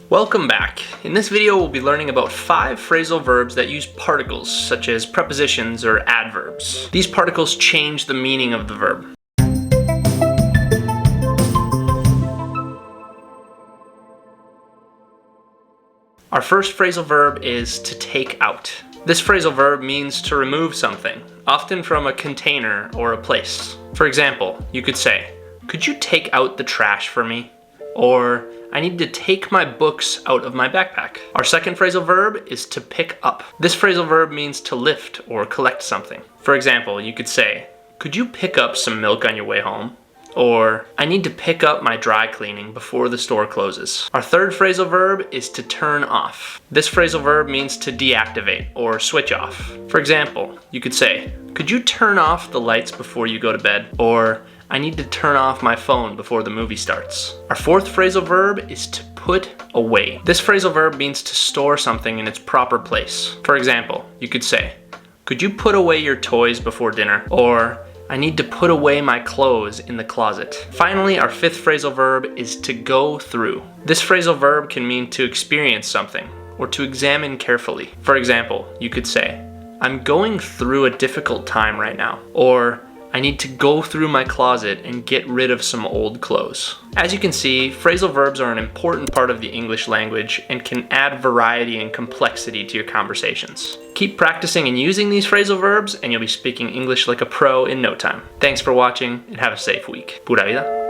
Welcome back. In this video, we'll be learning about 5 phrasal verbs that use particles, such as prepositions or adverbs. These particles change the meaning of the verb. Our first phrasal verb is to take out. This phrasal verb means to remove something, often from a container or a place. For example, you could say, "Could you take out the trash for me?" Or, "I need to take my books out of my backpack." Our second phrasal verb is to pick up. This phrasal verb means to lift or collect something. For example, you could say, "Could you pick up some milk on your way home?" Or, "I need to pick up my dry cleaning before the store closes." Our third phrasal verb is to turn off. This phrasal verb means to deactivate or switch off. For example, you could say, "Could you turn off the lights before you go to bed?" Or, "I need to turn off my phone before the movie starts." Our fourth phrasal verb is to put away. This phrasal verb means to store something in its proper place. For example, you could say, "Could you put away your toys before dinner?" Or, "I need to put away my clothes in the closet." Finally, our fifth phrasal verb is to go through. This phrasal verb can mean to experience something or to examine carefully. For example, you could say, "I'm going through a difficult time right now." Or, "I need to go through my closet and get rid of some old clothes." As you can see, phrasal verbs are an important part of the English language and can add variety and complexity to your conversations. Keep practicing and using these phrasal verbs and you'll be speaking English like a pro in no time. Thanks for watching and have a safe week. Pura vida.